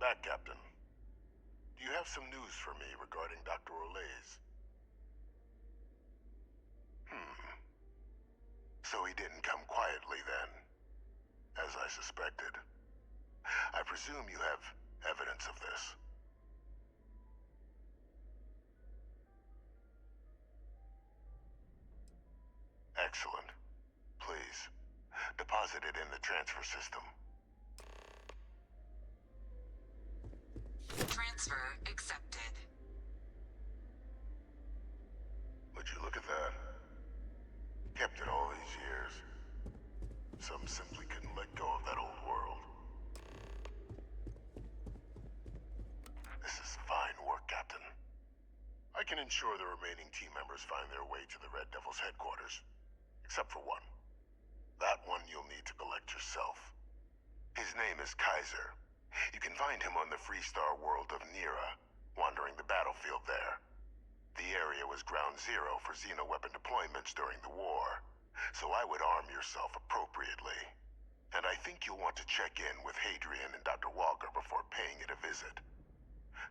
back, Captain. Do you have some news for me regarding Dr. Olays? So he didn't come quietly then, as I suspected. I presume you have evidence of this. Excellent. Please, deposit it in the transfer system. Transfer accepted. Would you look at that? Kept it all these years. Some simply couldn't let go of that old world. This is fine work, Captain. I can ensure the remaining team members find their way to the Red Devil's headquarters. Except for one. That one you'll need to collect yourself. His name is Kaiser. You can find him on the Freestar world of Nira, wandering the battlefield there. The area was ground zero for xeno-weapon deployments during the war, so I would arm yourself appropriately. And I think you'll want to check in with Hadrian and Dr. Walker before paying it a visit.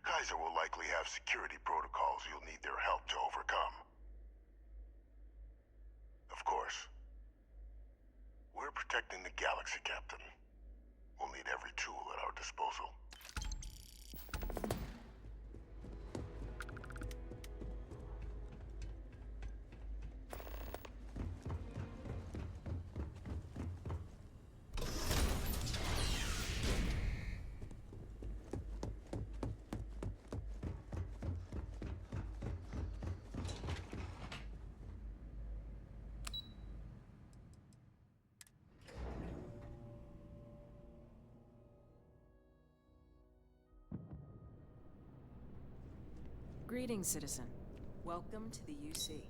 Kaiser will likely have security protocols you'll need their help to overcome. Of course, we're protecting the galaxy, Captain. We'll need every tool at our disposal. Greetings, citizen. Welcome to the UC.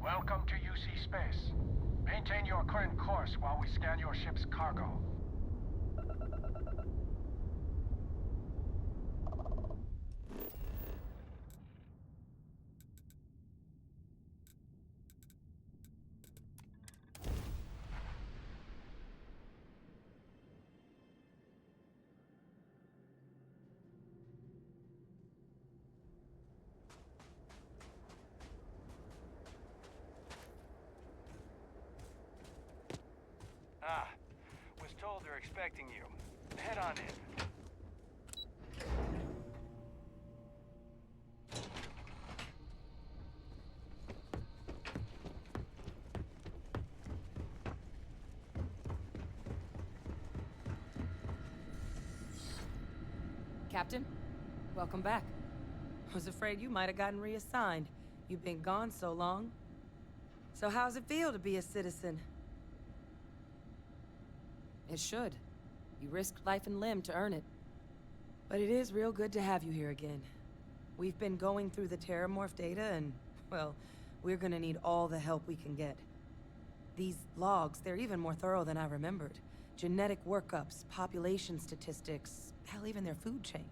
Welcome to UC Space. Maintain your current course while we scan your ship's cargo. Was told they're expecting you. Head on in. Captain, welcome back. Was afraid you might have gotten reassigned. You've been gone so long. So how's it feel to be a citizen? It should. You risked life and limb to earn it. But it is real good to have you here again. We've been going through the Terramorph data and, well, we're gonna need all the help we can get. These logs, they're even more thorough than I remembered. Genetic workups, population statistics, hell, even their food chain.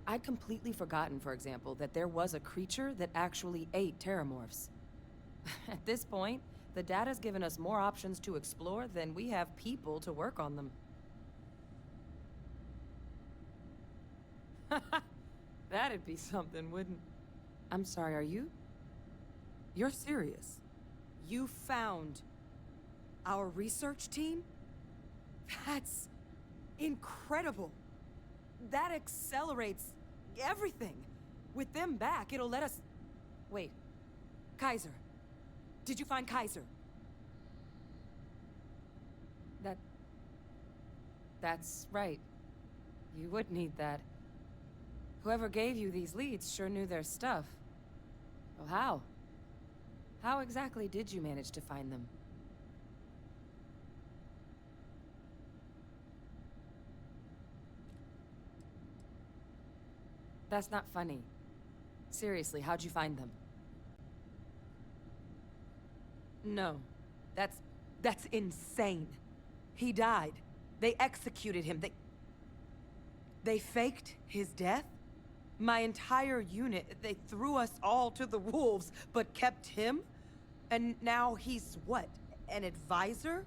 I'd completely forgotten, for example, that there was a creature that actually ate Terramorphs. At this point, the data's given us more options to explore than we have people to work on them. That'd be something, wouldn't... I'm sorry, are you... You're serious? You found... our research team? That's... incredible. That accelerates... everything. With them back, it'll let us... Wait. Kaiser. Did you find Kaiser? That's right. You would need that. Whoever gave you these leads sure knew their stuff. Well, how? How exactly did you manage to find them? That's not funny. Seriously, how'd you find them? No. That's insane. He died. They executed him. They faked his death? My entire unit, they threw us all to the wolves, but kept him? And now he's what? An advisor?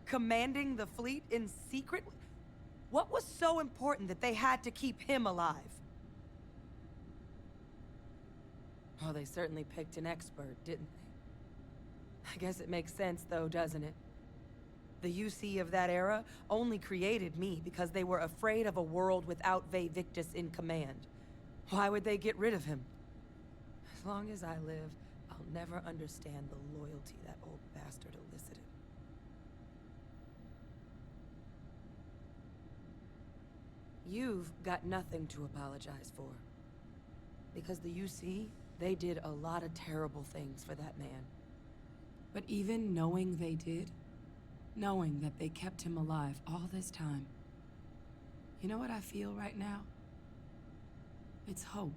Commanding the fleet in secret? What was so important that they had to keep him alive? Oh, they certainly picked an expert, didn't they? I guess it makes sense, though, doesn't it? The UC of that era only created me because they were afraid of a world without Victus in command. Why would they get rid of him? As long as I live, I'll never understand the loyalty that old bastard elicited. You've got nothing to apologize for. Because the UC, they did a lot of terrible things for that man. But even knowing they did, knowing that they kept him alive all this time, you know what I feel right now? It's hope.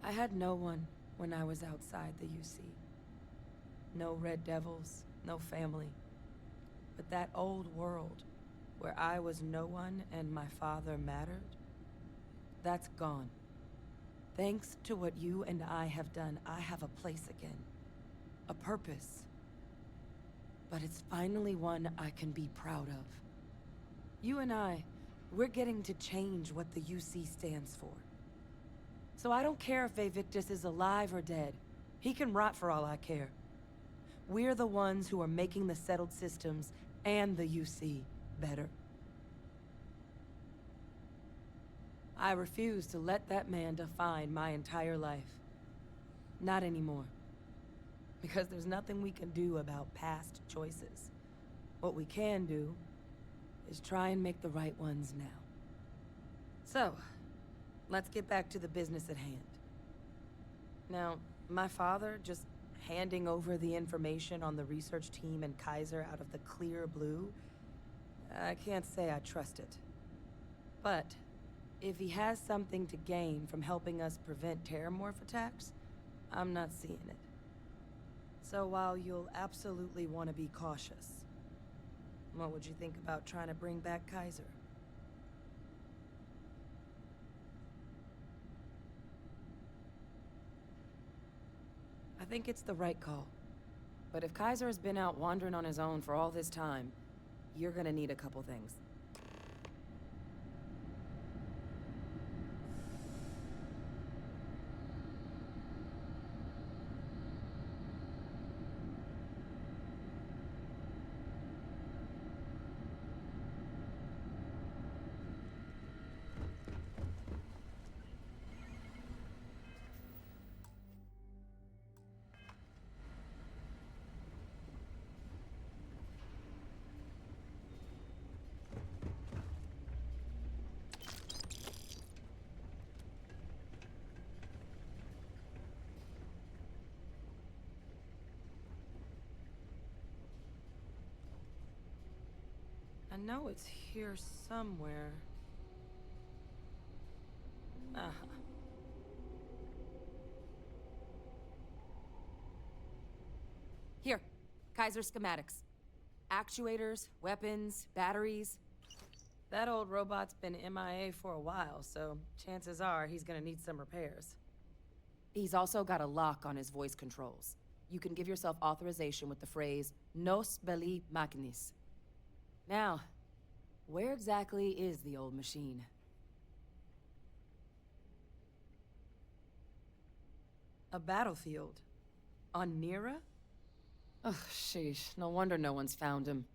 I had no one when I was outside the UC. No Red Devils, no family. But that old world, where I was no one and my father mattered, that's gone. Thanks to what you and I have done, I have a place again. A purpose. But it's finally one I can be proud of. You and I, we're getting to change what the UC stands for. So I don't care if Victus is alive or dead. He can rot for all I care. We're the ones who are making the settled systems and the UC better. I refuse to let that man define my entire life. Not anymore. Because there's nothing we can do about past choices. What we can do is try and make the right ones now. So, let's get back to the business at hand. Now, my father just handing over the information on the research team and Kaiser out of the clear blue, I can't say I trust it. But if he has something to gain from helping us prevent terramorph attacks, I'm not seeing it. So while you'll absolutely want to be cautious, what would you think about trying to bring back Kaiser? I think it's the right call. But if Kaiser has been out wandering on his own for all this time, you're gonna need a couple things. I know it's here somewhere. Uh-huh. Here, Kaiser schematics. Actuators, weapons, batteries. That old robot's been MIA for a while, so chances are he's gonna need some repairs. He's also got a lock on his voice controls. you can give yourself authorization with the phrase Nos Belli Machinis. Now, where exactly is the old machine? A battlefield? On Nira? Ugh, sheesh. No wonder no one's found him.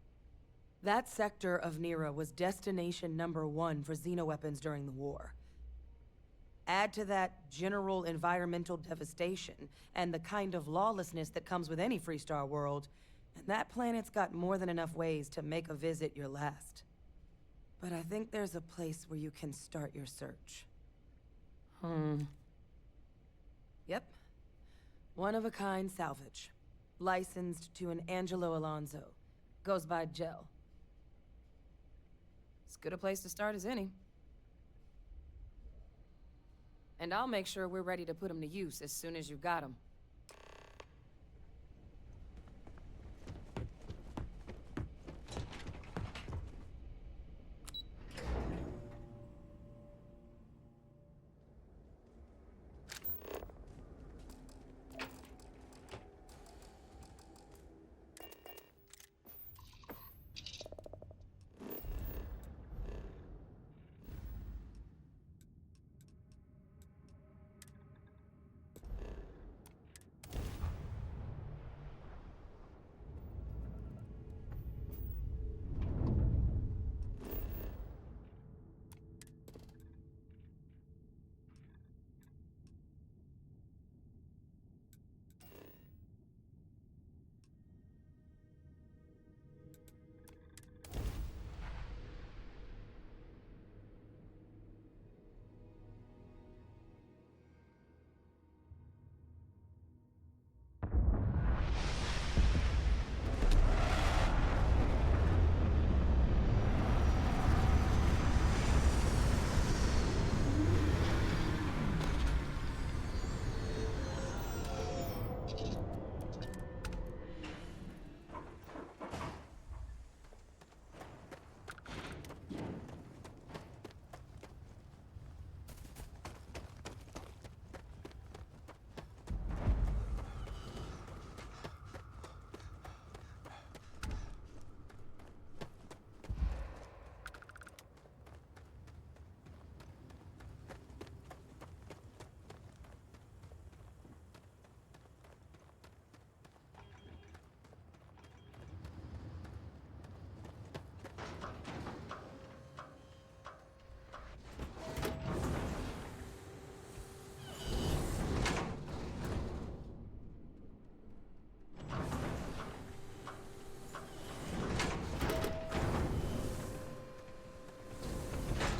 That sector of Nira was destination #1 for xenoweapons during the war. Add to that general environmental devastation and the kind of lawlessness that comes with any Freestar world, and that planet's got more than enough ways to make a visit your last. But I think there's a place where you can start your search. Yep. One-of-a-kind salvage. Licensed to an Angelo Alonso. Goes by Gel. As good a place to start as any. And I'll make sure we're ready to put him to use as soon as you've got him.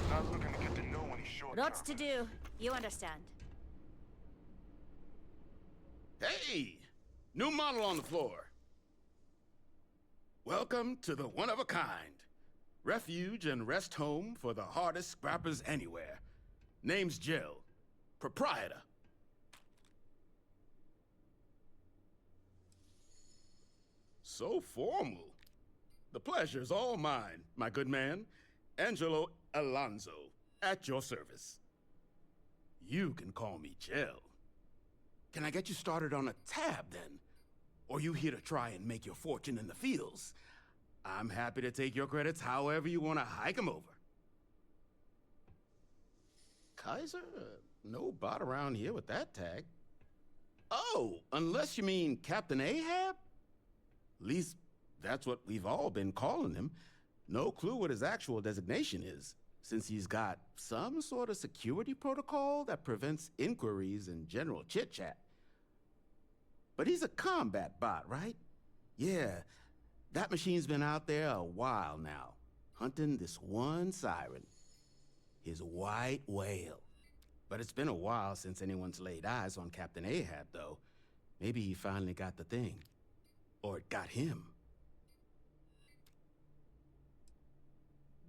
Not looking to get to know any short Lots term. to do. You understand. Hey! New model on the floor. Welcome to the one-of-a-kind. Refuge and rest home for the hardest scrappers anywhere. Name's Jill. Proprietor. So formal. The pleasure's all mine, my good man. Angelo Alonso, at your service. You can call me Jill. Can I get you started on a tab, then? Or you here to try and make your fortune in the fields? I'm happy to take your credits however you want to hike them over. Kaiser? No bot around here with that tag. Oh, unless you mean Captain Ahab? At least, that's what we've all been calling him. No clue what his actual designation is, since he's got some sort of security protocol that prevents inquiries and general chit-chat. But he's a combat bot, right? Yeah, that machine's been out there a while now, hunting this one siren. His white whale. But it's been a while since anyone's laid eyes on Captain Ahab, though. Maybe he finally got the thing. Or it got him.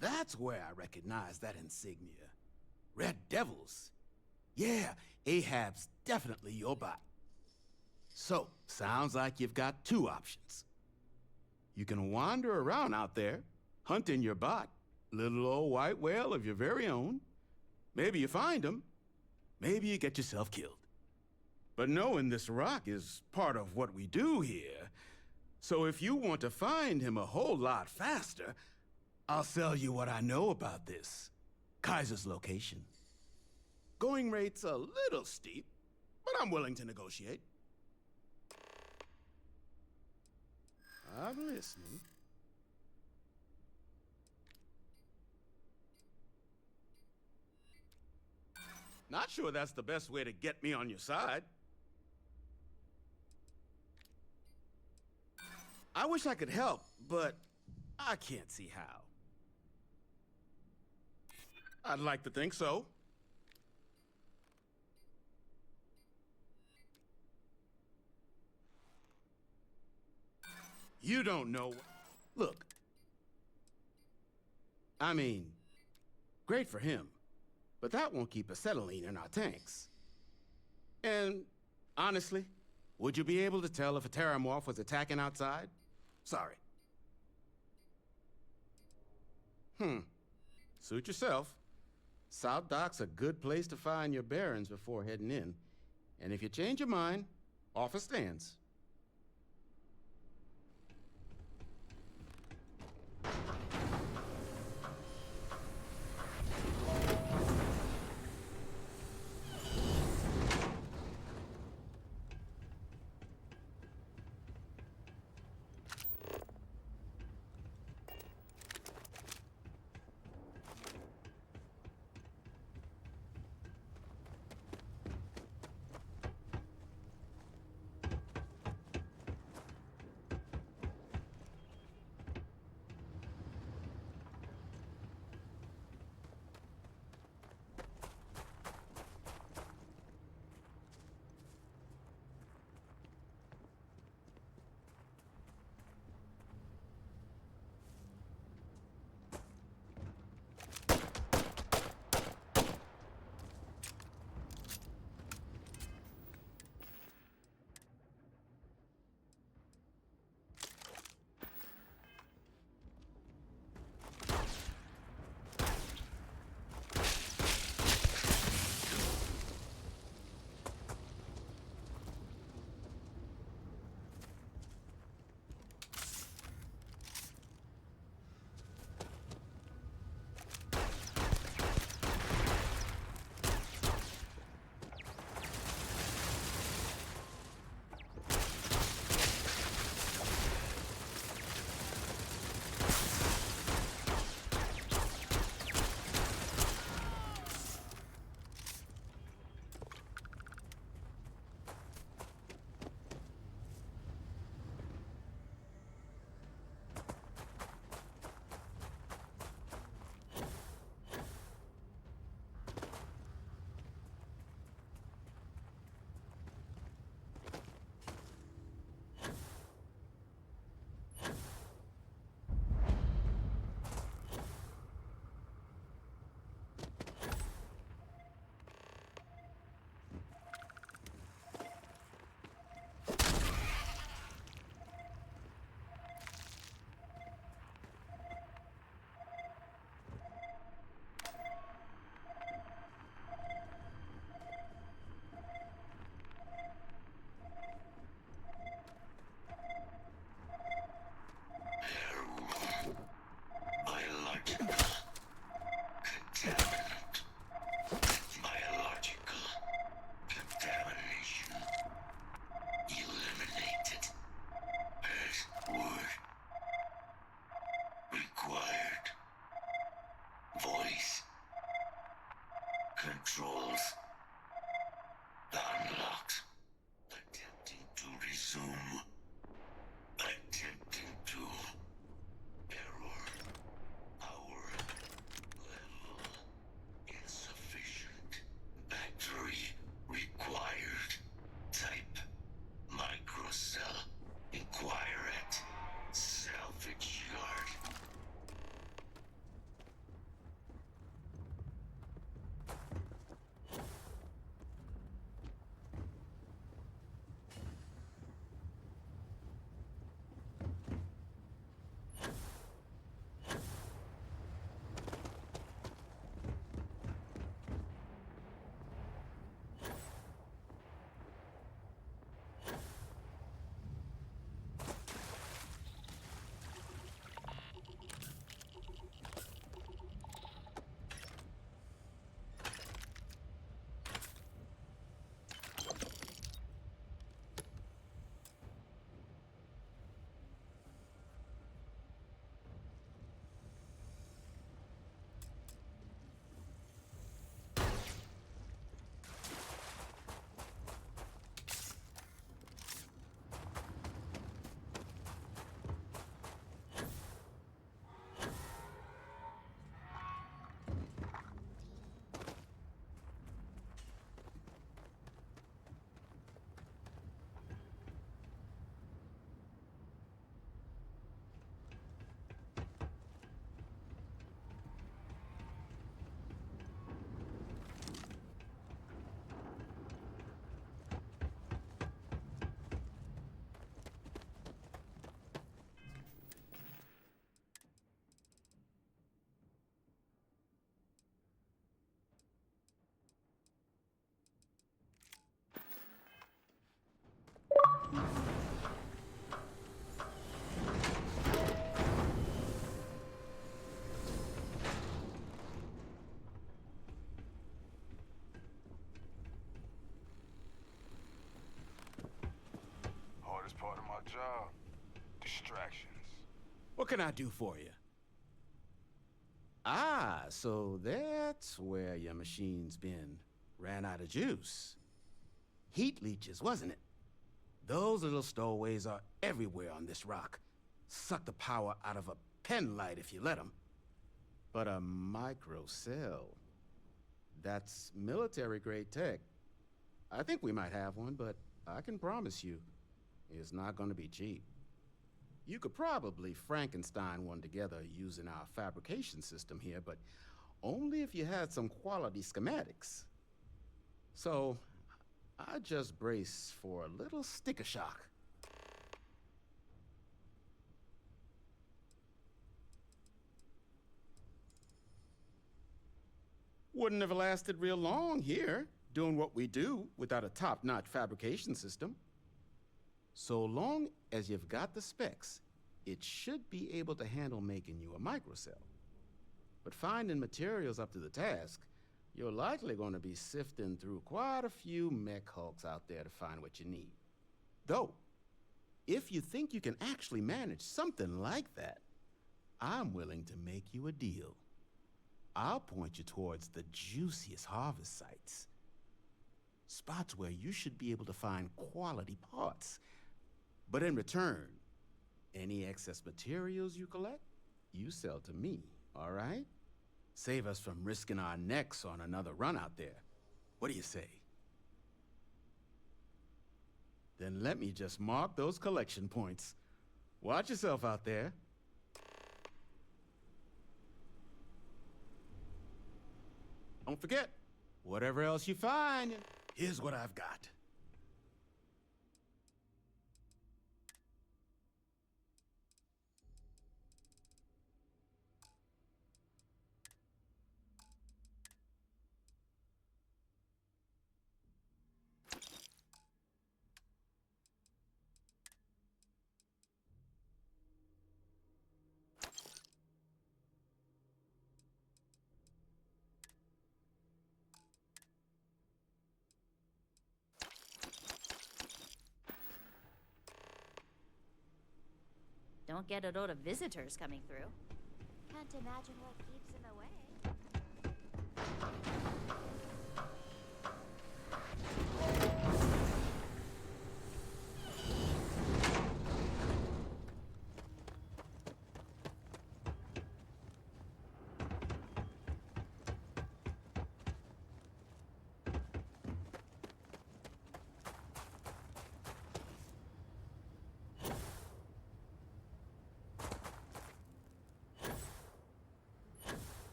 That's where I recognize that insignia. Red Devils. Yeah, Ahab's definitely your bot. So, sounds like you've got two options. You can wander around out there, hunting your bot, little old white whale of your very own. Maybe you find him. Maybe you get yourself killed. But knowing this rock is part of what we do here. So if you want to find him a whole lot faster, I'll sell you what I know about this. Kaiser's location. Going rate's a little steep, but I'm willing to negotiate. I'm listening. Not sure that's the best way to get me on your side. I wish I could help, but I can't see how. I'd like to think so. You don't know. Look. I mean, great for him, but that won't keep acetylene in our tanks. And honestly, would you be able to tell if a Terramorph was attacking outside? Sorry. Suit yourself. South Dock's a good place to find your bearings before heading in. And if you change your mind, offer stands. distractions. What can I do for you? Ah, so that's where your machine's been. Ran out of juice. Heat leeches, wasn't it? Those little stowaways are everywhere on this rock. Suck the power out of a pen light if you let them. But a microcell, that's military-grade tech. I think we might have one, but I can promise you, it's not gonna be cheap. You could probably Frankenstein one together using our fabrication system here, but only if you had some quality schematics. So, I just brace for a little sticker shock. Wouldn't have lasted real long here, doing what we do without a top-notch fabrication system. So long as you've got the specs, it should be able to handle making you a microcell. But finding materials up to the task, you're likely going to be sifting through quite a few mech hulks out there to find what you need. Though, if you think you can actually manage something like that, I'm willing to make you a deal. I'll point you towards the juiciest harvest sites. Spots where you should be able to find quality parts. But in return, any excess materials you collect, you sell to me, all right? Save us from risking our necks on another run out there. What do you say? Then let me just mark those collection points. Watch yourself out there. Don't forget, whatever else you find, here's what I've got. Don't get a load of visitors coming through. Can't imagine what keeps him away.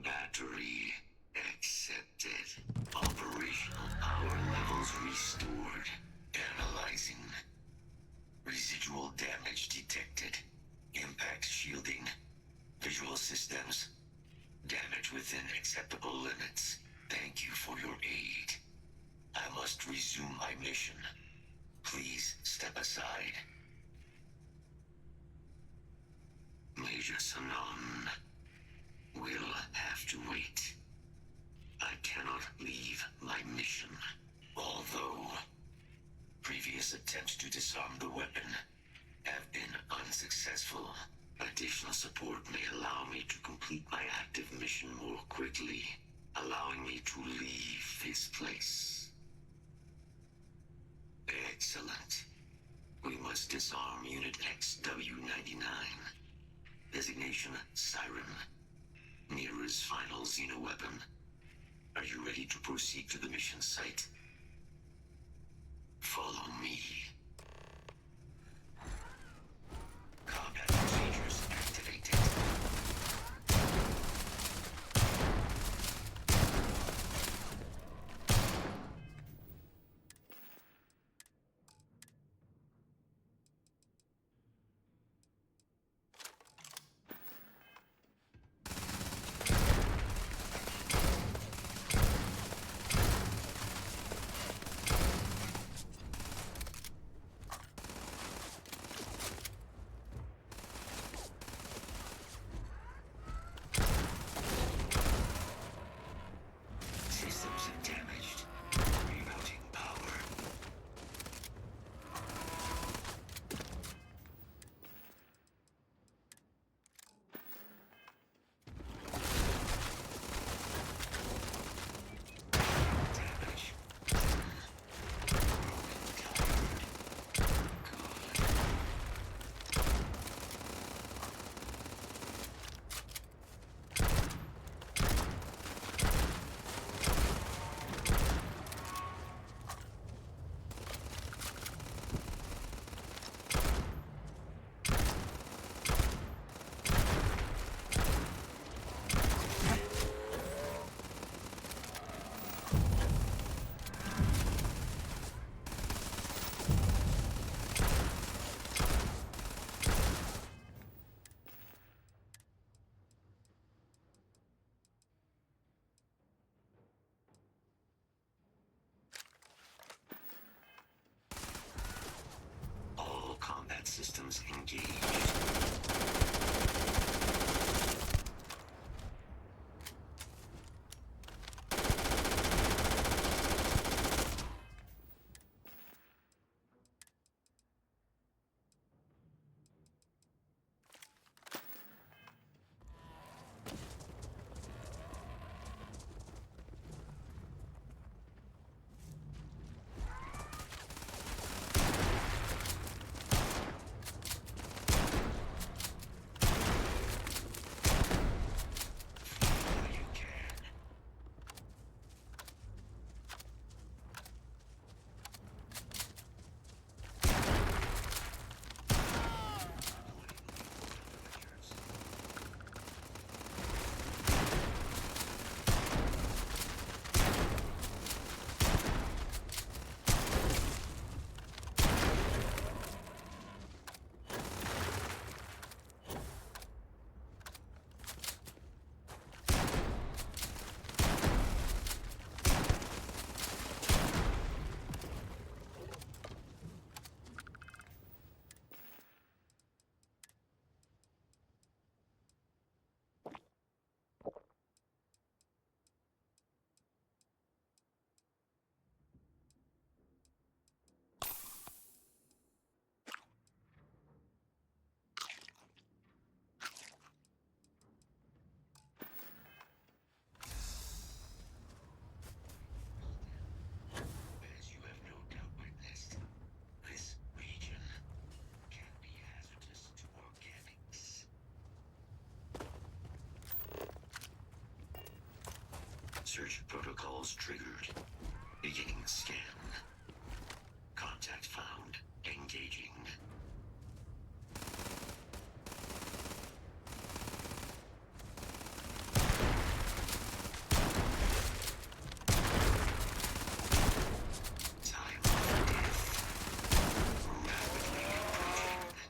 Battery accepted. Operational power levels restored. Analyzing. Residual damage detected. Impact shielding. Visual systems. Damage within acceptable limits. Thank you for your aid. I must resume my mission. Please step aside. Major Sanon will have to wait. I cannot leave my mission. Although previous attempts to disarm the weapon have been unsuccessful, additional support may allow me to complete my active mission more quickly, allowing me to leave this place. Excellent. We must disarm Unit XW-99. Designation Siren. Mira's final xeno-weapon. Are you ready to proceed to the mission site? Follow me. Combat procedures activated. systems engaged. As you have no doubt witnessed, this region can be hazardous to organics. Search protocols triggered. Beginning scan. Contact found. Engaging. Time of death. Rapidly approaching.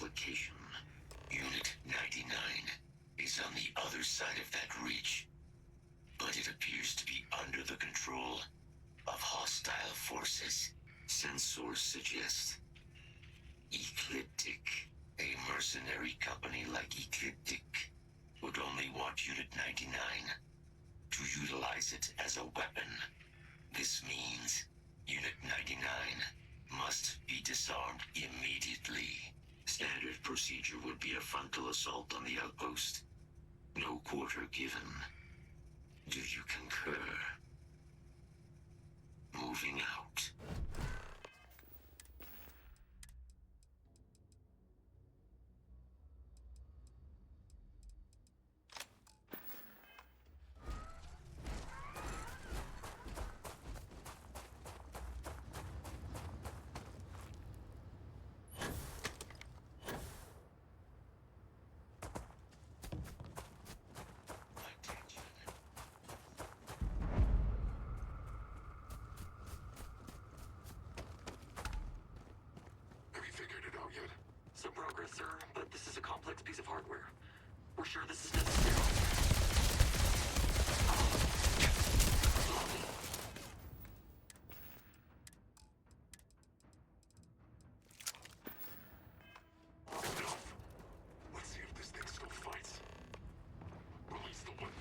location. Unit 99 is on the other side of that reach, but it appears to be under the control of hostile forces. Sensors suggest Ecliptic. A mercenary company like Ecliptic would only want Unit 99 to utilize it as a weapon. This means Unit 99 must be disarmed immediately. Standard procedure would be a frontal assault on the outpost. No quarter given. Do you concur? Moving out. Have you figured it out yet? Some progress, sir, but this is a complex piece of hardware. We're sure this is necessary. Enough. Let's see if this thing still fights. Release the weapon.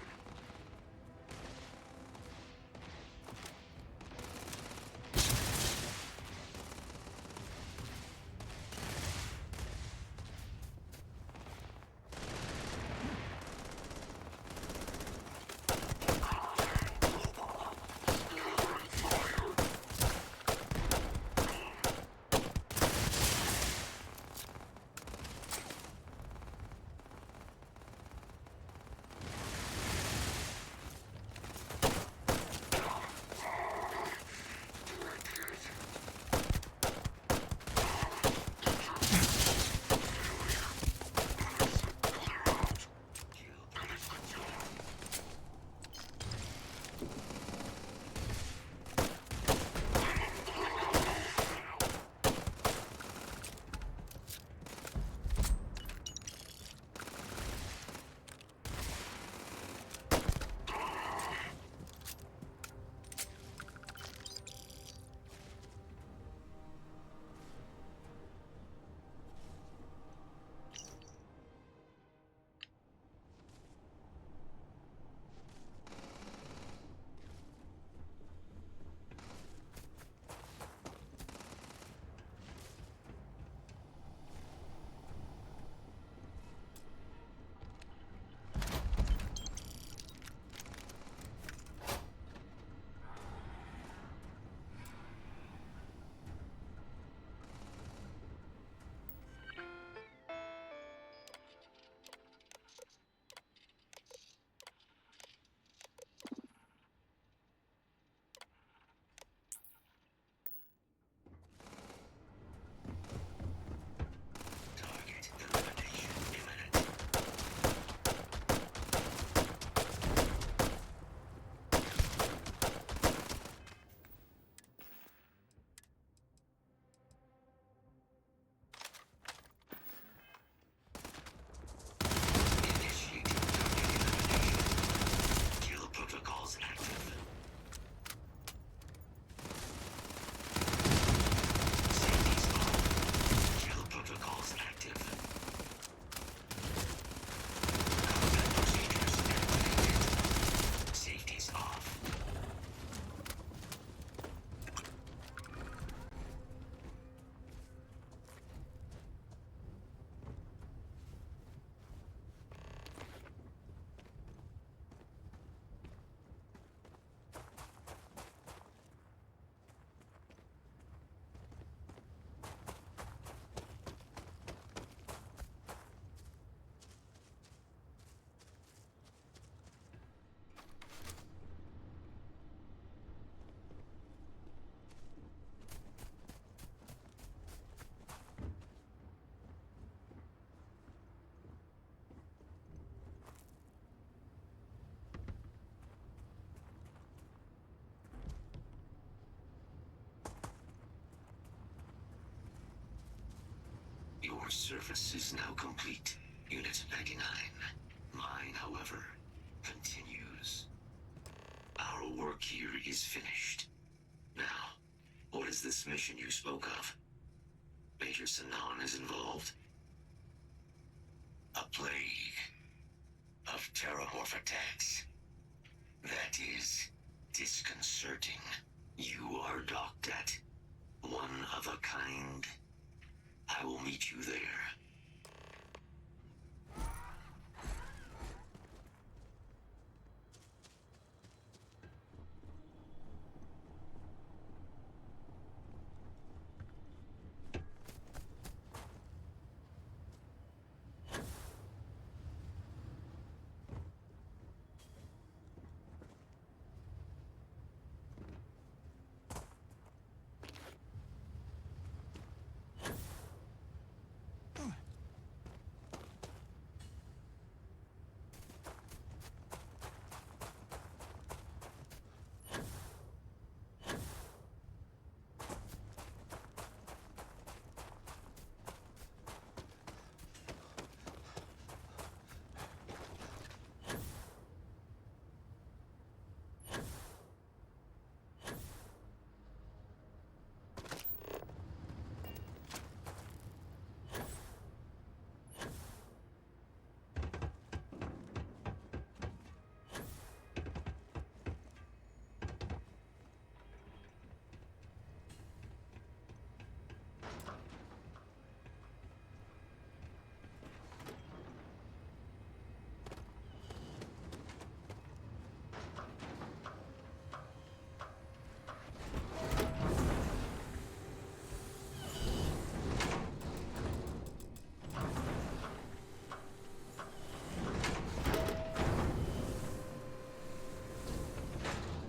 Our service is now complete, Unit 99. Mine, however, continues. Our work here is finished. Now, what is this mission you spoke of? Major Sanan is involved? A plague of terramorph attacks. That is disconcerting. You are docked at one of a kind. I will meet you there.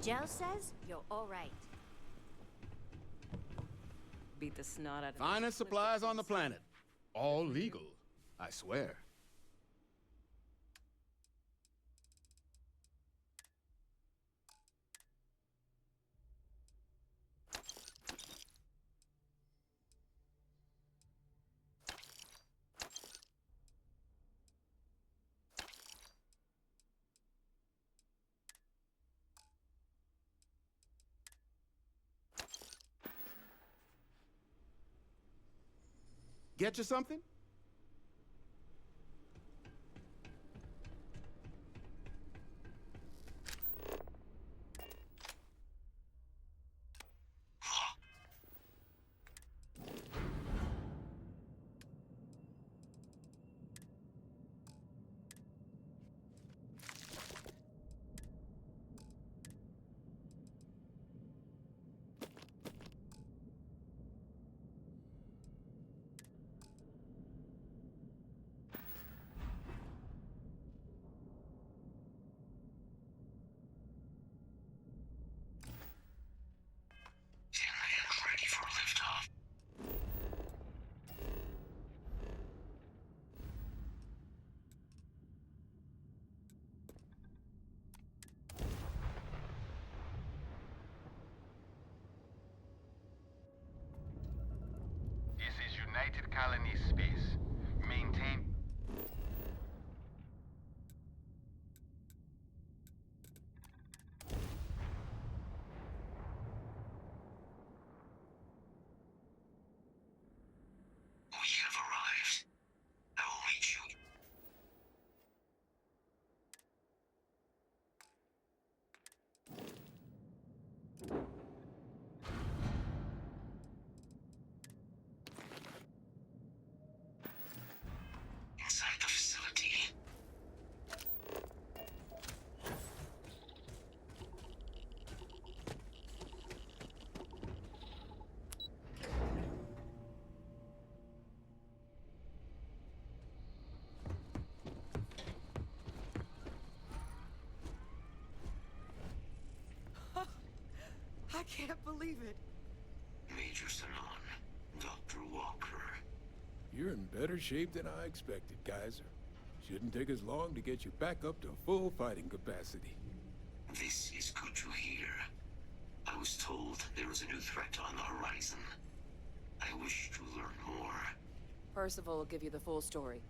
Joe says you're all right. Beat the snot out of Finest supplies on the planet. All legal, I swear. Get you something? Ready for liftoff. This is United Colony Space. Maintain... We have arrived. I will meet you. Inside the facility. I can't believe it. Major Sanan, Dr. Walker. You're in better shape than I expected, Kaiser. Shouldn't take us long to get you back up to full fighting capacity. This is good to hear. I was told there was a new threat on the horizon. I wish to learn more. Percival will give you the full story.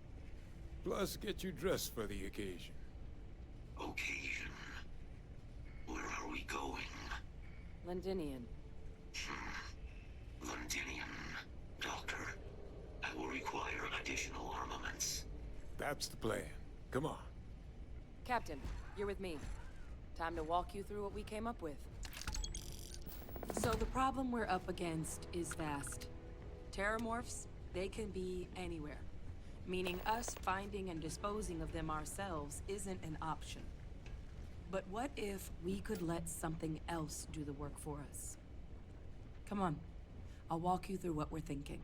Plus, get you dressed for the occasion. Occasion. Where are we going? Londinian. Londinium. Doctor, I will require additional armaments. That's the plan. Come on. Captain, you're with me. Time to walk you through what we came up with. So the problem we're up against is vast. Terramorphs, they can be anywhere. Meaning us finding and disposing of them ourselves isn't an option. But what if we could let something else do the work for us? Come on, I'll walk you through what we're thinking.